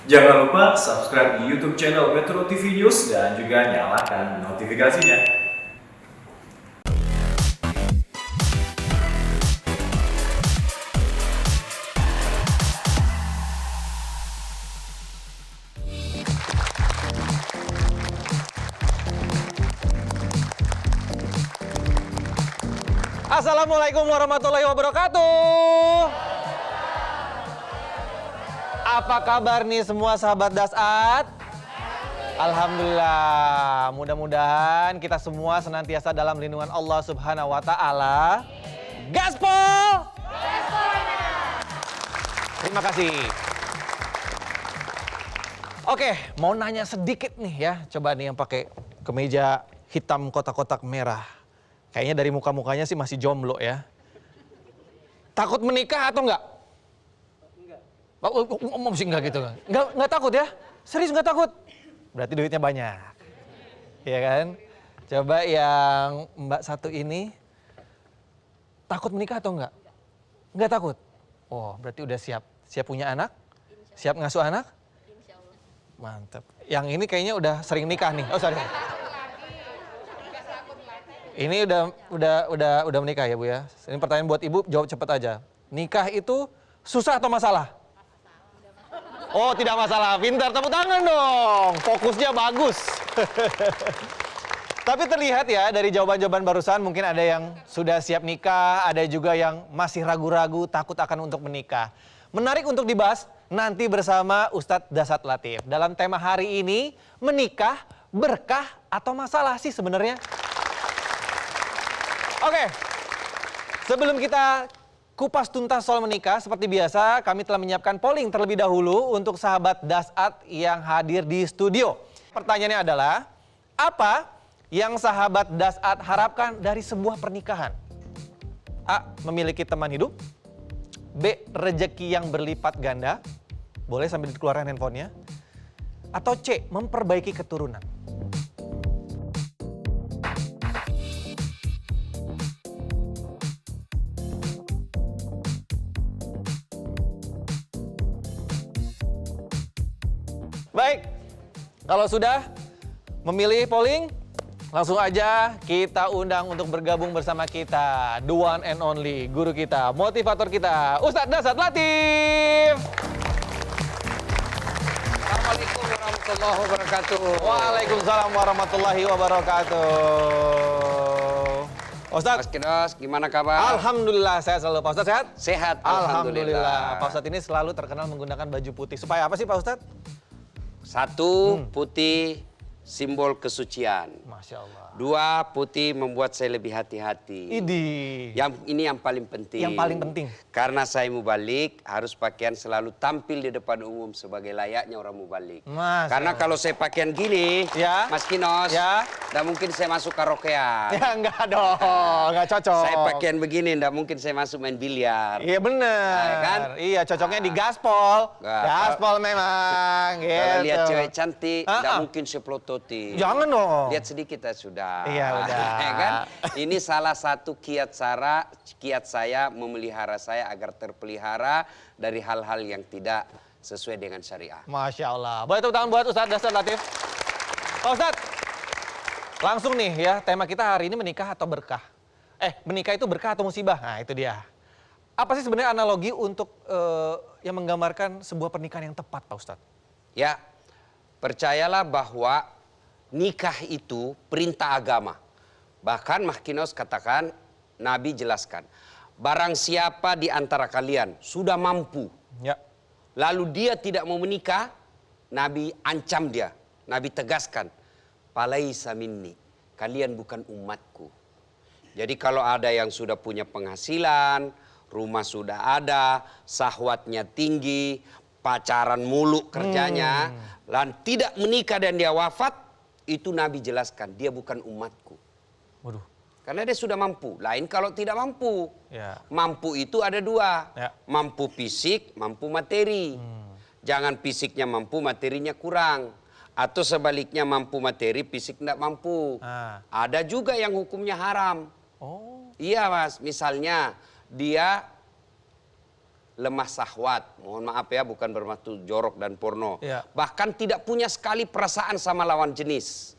Jangan lupa subscribe di YouTube channel Metro TV News dan juga nyalakan notifikasinya. Assalamualaikum warahmatullahi wabarakatuh. Apa kabar nih semua sahabat Dasat? Alhamdulillah. Mudah-mudahan kita semua senantiasa dalam lindungan Allah Subhanahu wa taala. Gaspol! Terima kasih. Oke, mau nanya sedikit nih ya. Coba nih yang pakai kemeja hitam kotak-kotak merah. Kayaknya dari muka-mukanya sih masih jomblo ya. Takut menikah atau enggak? Enggak. Sih enggak gitu. Enggak takut ya? Serius enggak takut? Berarti duitnya banyak. Iya kan? Coba yang Mbak satu ini takut menikah atau enggak? Enggak takut? Oh, berarti udah siap. Siap punya anak? Siap ngasuh anak? Insya Allah. Mantap. Yang ini kayaknya udah sering nikah nih. Oh, sorry. Ini udah menikah ya Bu ya. Ini pertanyaan buat Ibu, jawab cepat aja. Nikah itu susah atau masalah? Oh tidak masalah, pintar, tepuk tangan dong. Fokusnya bagus. Tapi terlihat ya dari jawaban-jawaban barusan mungkin ada yang sudah siap nikah, ada juga yang masih ragu-ragu, takut akan untuk menikah. Menarik untuk dibahas nanti bersama Ustadz Dasat Latif. Dalam tema hari ini, menikah berkah atau masalah sih sebenarnya? Oke, sebelum kita kupas tuntas soal menikah, seperti biasa kami telah menyiapkan polling terlebih dahulu untuk sahabat Dasat yang hadir di studio. Pertanyaannya adalah, apa yang sahabat Dasat harapkan dari sebuah pernikahan? A. Memiliki teman hidup. B. Rezeki yang berlipat ganda. Boleh sambil dikeluarkan handphonenya. Atau C. Memperbaiki keturunan. Baik, kalau sudah memilih polling, langsung aja kita undang untuk bergabung bersama kita. The one and only, guru kita, motivator kita, Ustadz Dasat Latif. Assalamualaikum warahmatullahi wabarakatuh. Waalaikumsalam warahmatullahi wabarakatuh. Ustadz. Mas Kinos, gimana kabar? Alhamdulillah, sehat selalu. Pak Ustadz sehat? Sehat, Alhamdulillah. Pak Ustadz ini selalu terkenal menggunakan baju putih. Supaya apa sih Pak Ustadz? Satu, putih simbol kesucian. Masya Allah. Dua, putih membuat saya lebih hati-hati. Idi. Ini yang paling penting. Yang paling penting. Karena saya mubalik, harus pakaian selalu tampil di depan umum sebagai layaknya orang mubalik. Karena kalau saya pakaian gini, ya, Mas Kinos, ya, nggak mungkin saya masuk karaokean. Ya enggak dong, enggak cocok. Saya pakaian begini, nggak mungkin saya masuk main biliar. Iya bener. Nah, kan? Iya cocoknya di gaspol. Gaspol memang. Gitu. Kalau lihat cewek cantik, nggak mungkin saya pelototi. Jangan dong. Lihat sedikit ya sudah. Iya udah. Ya kan? Ini salah satu kiat saya memelihara saya agar terpelihara dari hal-hal yang tidak sesuai dengan syariah. Masya Allah. Boleh tepuk tangan buat Ustadz Dasat Latif. Pak Ustadz, langsung nih ya, tema kita hari ini menikah atau berkah. Menikah itu berkah atau musibah? Nah itu dia. Apa sih sebenarnya analogi untuk yang menggambarkan sebuah pernikahan yang tepat Pak Ustadz? Ya, percayalah bahwa nikah itu perintah agama. Bahkan Mahkinos katakan, Nabi jelaskan, barang siapa di antara kalian sudah mampu, ya, lalu dia tidak mau menikah, Nabi ancam dia, Nabi tegaskan, palaisa minni, kalian bukan umatku. Jadi kalau ada yang sudah punya penghasilan, rumah sudah ada, syahwatnya tinggi, pacaran mulu kerjanya, dan tidak menikah dan dia wafat, itu Nabi jelaskan, dia bukan umatku. Waduh. Karena dia sudah mampu. Lain kalau tidak mampu. Ya. Mampu itu ada dua. Ya. Mampu fisik, mampu materi. Jangan fisiknya mampu, materinya kurang. Atau sebaliknya mampu materi, fisik tidak mampu. Ada juga yang hukumnya haram. Oh. Iya Mas, misalnya dia lemah syahwat. Mohon maaf ya, bukan bermaksud jorok dan porno. Ya. Bahkan tidak punya sekali perasaan sama lawan jenis.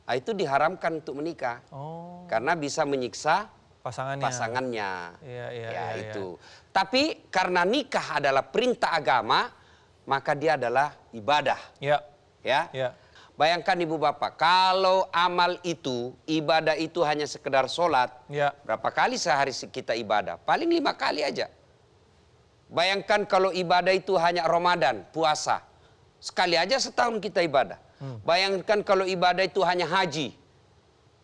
Nah, itu diharamkan untuk menikah. Oh, Karena bisa menyiksa pasangannya. Iya, Ya, itu. Tapi karena nikah adalah perintah agama, maka dia adalah ibadah. Iya. Ya. Iya. Bayangkan ibu bapak, kalau amal itu, ibadah itu hanya sekedar sholat, Iya. berapa kali sehari kita ibadah? Paling 5 kali aja. Bayangkan kalau ibadah itu hanya Ramadan, puasa. Sekali aja setahun kita ibadah. Bayangkan kalau ibadah itu hanya haji.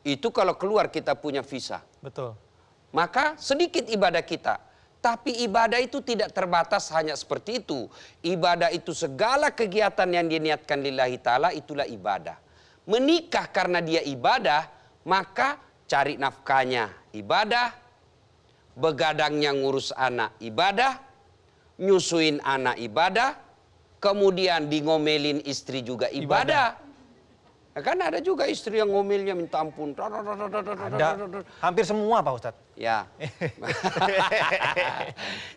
Itu kalau keluar kita punya visa. Betul. Maka sedikit ibadah kita. Tapi ibadah itu tidak terbatas hanya seperti itu. Ibadah itu segala kegiatan yang diniatkan lillahi ta'ala itulah ibadah. Menikah karena dia ibadah, maka cari nafkahnya ibadah. Begadangnya ngurus anak ibadah. Nyusuin anak ibadah. Kemudian di ngomelin istri juga ibadah. Ya kan ada juga istri yang ngomelnya minta ampun. Ada. Hampir semua Pak Ustadz. Ya.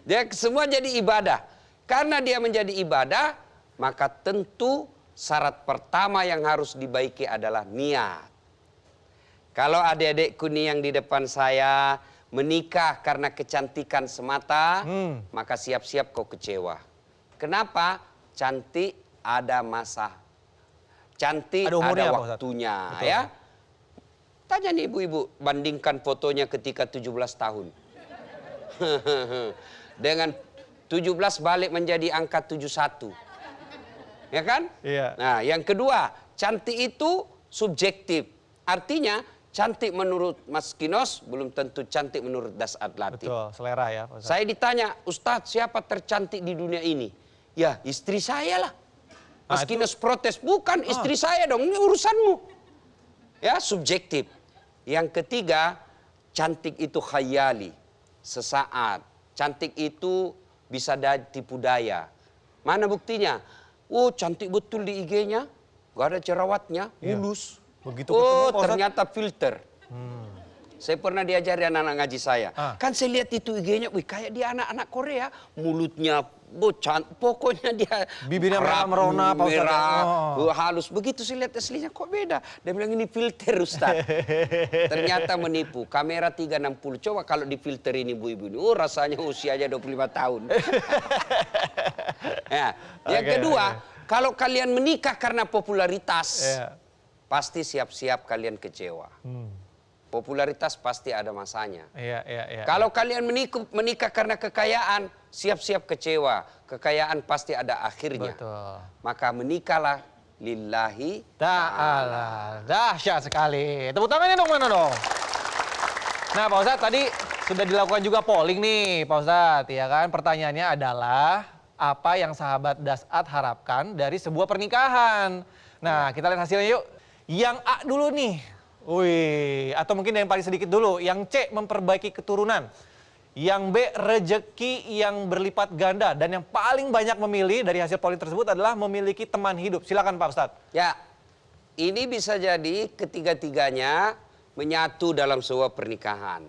Dia semua jadi ibadah. Karena dia menjadi ibadah, maka tentu syarat pertama yang harus dibaiki adalah niat. Kalau adik-adikku nih yang di depan saya menikah karena kecantikan semata, maka siap-siap kau kecewa. Kenapa? Cantik ada masa. Cantik Ada umurnya, ada Pak Ustadz. waktunya, Betul. ya. Tanya nih ibu-ibu, bandingkan fotonya ketika 17 tahun. Dengan 17 balik menjadi angka 71. Ya kan? Iya. Nah, yang kedua, cantik itu subjektif. Artinya, cantik menurut Mas Kinos belum tentu cantik menurut Dasat Latif. Betul, selera ya Pak Ustadz. Saya ditanya, Ustadz siapa tercantik di dunia ini? Ya, istri saya lah. Mas Kinos protes, bukan istri saya dong, ini urusanmu. Ya, subjektif. Yang ketiga, cantik itu khayali, sesaat. Cantik itu bisa tipu daya. Mana buktinya? Oh, cantik betul di IG-nya, gak ada jerawatnya, mulus. Begitu Oh, ketemu, Pak Ustadz. ternyata filter. Saya pernah diajari anak-anak ngaji saya. Kan saya lihat itu IG-nya, wih kayak dia anak-anak Korea. Mulutnya, pokoknya dia Bibirnya merona, Pak Ustadz. merah, halus. Begitu saya lihat aslinya, kok beda? Dia bilang ini filter Ustaz. Ternyata menipu. Kamera 360, coba kalau difilter ini ibu-ibu ini. Oh rasanya usianya 25 tahun. Ya. Yang kedua, kalau kalian menikah karena popularitas, pasti siap-siap kalian kecewa. Popularitas pasti ada masanya. Iya. Kalau kalian menikah karena kekayaan, siap-siap kecewa. Kekayaan pasti ada akhirnya. Betul. Maka menikahlah lillahi Ta'ala. Dahsyat sekali. Tepuk tangannya dong mana dong? Nah Pak Ustadz tadi sudah dilakukan juga polling nih Pak Ustadz. Ya kan pertanyaannya adalah apa yang sahabat Dasat harapkan dari sebuah pernikahan. Nah kita lihat hasilnya yuk. Yang A dulu nih. Wih, atau mungkin yang paling sedikit dulu. Yang C memperbaiki keturunan. Yang B rejeki yang berlipat ganda. Dan yang paling banyak memilih dari hasil polling tersebut adalah memiliki teman hidup. Silakan Pak Ustadz. Ya, ini bisa jadi ketiga-tiganya menyatu dalam sebuah pernikahan.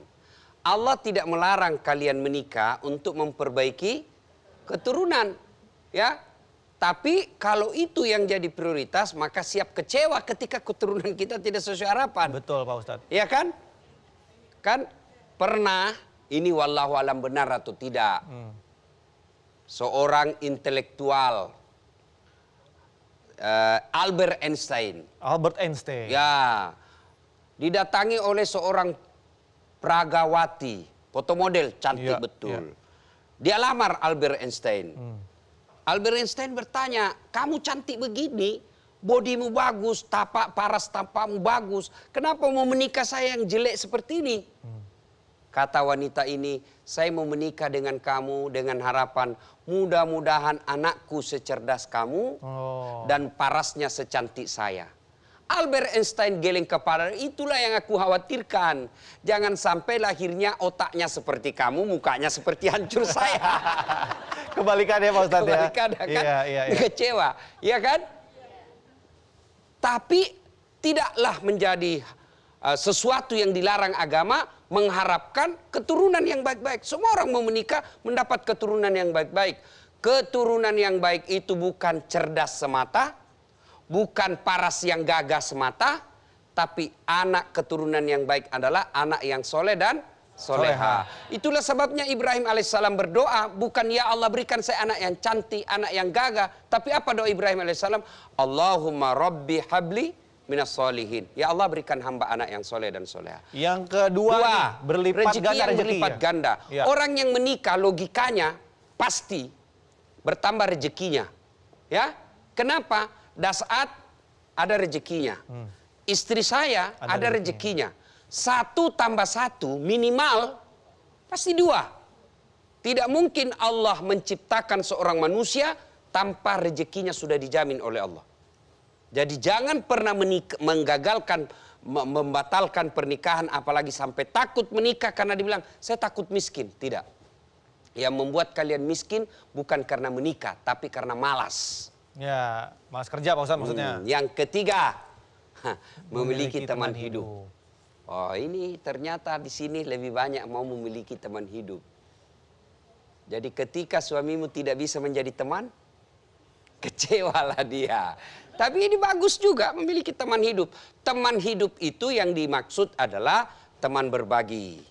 Allah tidak melarang kalian menikah untuk memperbaiki keturunan. Ya, tapi kalau itu yang jadi prioritas, maka siap kecewa ketika keturunan kita tidak sesuai harapan. Betul Pak Ustadz. Iya kan? Kan pernah, ini wallahu alam benar atau tidak, seorang intelektual, Albert Einstein. Albert Einstein. Ya, didatangi oleh seorang pragawati, fotomodel cantik betul. Dia lamar Albert Einstein. Albert Einstein bertanya, kamu cantik begini, bodimu bagus, paras tampakmu bagus, kenapa mau menikah saya yang jelek seperti ini? Kata wanita ini, saya mau menikah dengan kamu dengan harapan mudah-mudahan anakku secerdas kamu dan parasnya secantik saya. Albert Einstein geleng kepala, itulah yang aku khawatirkan. Jangan sampai lahirnya otaknya seperti kamu, mukanya seperti hancur saya. Kebalikannya Pak Ustadz ya. Kebalikannya kan, Iya. kecewa. Ya kan? Tapi tidaklah menjadi sesuatu yang dilarang agama, mengharapkan keturunan yang baik-baik. Semua orang mau menikah mendapat keturunan yang baik-baik. Keturunan yang baik itu bukan cerdas semata, bukan paras yang gagah semata, tapi anak keturunan yang baik adalah anak yang soleh dan soleha. Itulah sebabnya Ibrahim alaihissalam berdoa, bukan ya Allah berikan saya anak yang cantik, anak yang gagah, tapi apa doa Ibrahim alaihissalam? Allahumma rabbi habli minas solihin. Ya Allah berikan hamba anak yang soleh dan soleha. Yang kedua, nih, berlipat rezeki ganda yang rezeki. berlipat ganda. Ya. Orang yang menikah logikanya pasti bertambah rezekinya. Ya, kenapa? Dasat ada rezekinya. Istri saya ada rezekinya. 1 tambah 1 minimal pasti 2. Tidak mungkin Allah menciptakan seorang manusia tanpa rezekinya sudah dijamin oleh Allah. Jadi jangan pernah menggagalkan, membatalkan pernikahan, apalagi sampai takut menikah karena dibilang saya takut miskin. Tidak. Yang membuat kalian miskin bukan karena menikah, tapi karena malas. Ya, malas kerja Pak Ustadz maksudnya. Yang ketiga, memiliki teman hidup. Oh, ini ternyata di sini lebih banyak mau memiliki teman hidup. Jadi ketika suamimu tidak bisa menjadi teman, kecewalah dia. Tapi ini bagus juga memiliki teman hidup. Teman hidup itu yang dimaksud adalah teman berbagi.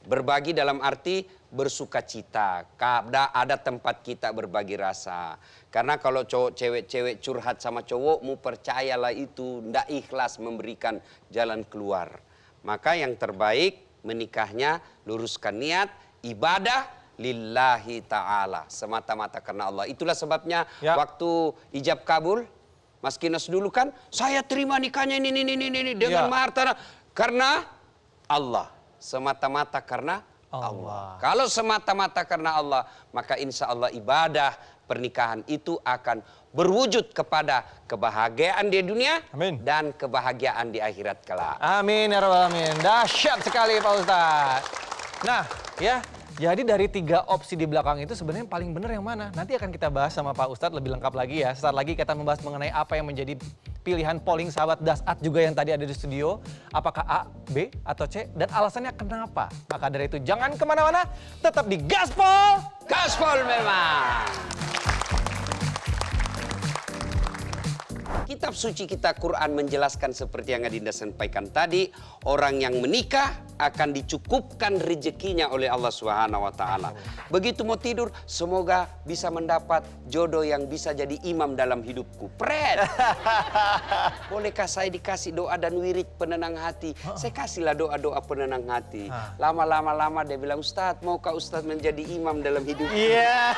Berbagi dalam arti bersuka cita. Ada tempat kita berbagi rasa. Karena kalau cewek-cewek curhat sama cowokmu, percayalah itu ndak ikhlas memberikan jalan keluar. Maka yang terbaik menikahnya luruskan niat, ibadah lillahi ta'ala. Semata-mata karena Allah. Itulah sebabnya waktu ijab kabul, Mas Kinos dulu kan, saya terima nikahnya ini dengan mahar tanah. Karena Allah. Semata-mata karena Allah. Kalau semata-mata karena Allah, maka insya Allah ibadah pernikahan itu akan berwujud kepada kebahagiaan di dunia dan kebahagiaan di akhirat kelak. Amin ya rabbal alamin. Dahsyat sekali Pak Ustadz. Nah, ya, jadi dari 3 opsi di belakang itu sebenarnya paling benar yang mana? Nanti akan kita bahas sama Pak Ustadz lebih lengkap lagi ya. Sesaat lagi kita membahas mengenai apa yang menjadi pilihan polling sahabat Dasat juga yang tadi ada di studio. Apakah A, B, atau C? Dan alasannya kenapa? Maka dari itu jangan kemana-mana, tetap di Gaspol. Gaspol memang. Kitab suci kita Quran menjelaskan seperti yang Adinda sampaikan tadi, orang yang menikah akan dicukupkan rezekinya oleh Allah Subhanahu wa taala. Begitu mau tidur, semoga bisa mendapat jodoh yang bisa jadi imam dalam hidupku. Pret. Bolehkah saya dikasih doa dan wirid penenang hati? Saya kasihlah doa-doa penenang hati. Lama-lama dia bilang, Ustadz, maukah Ustadz menjadi imam dalam hidupku? Iya.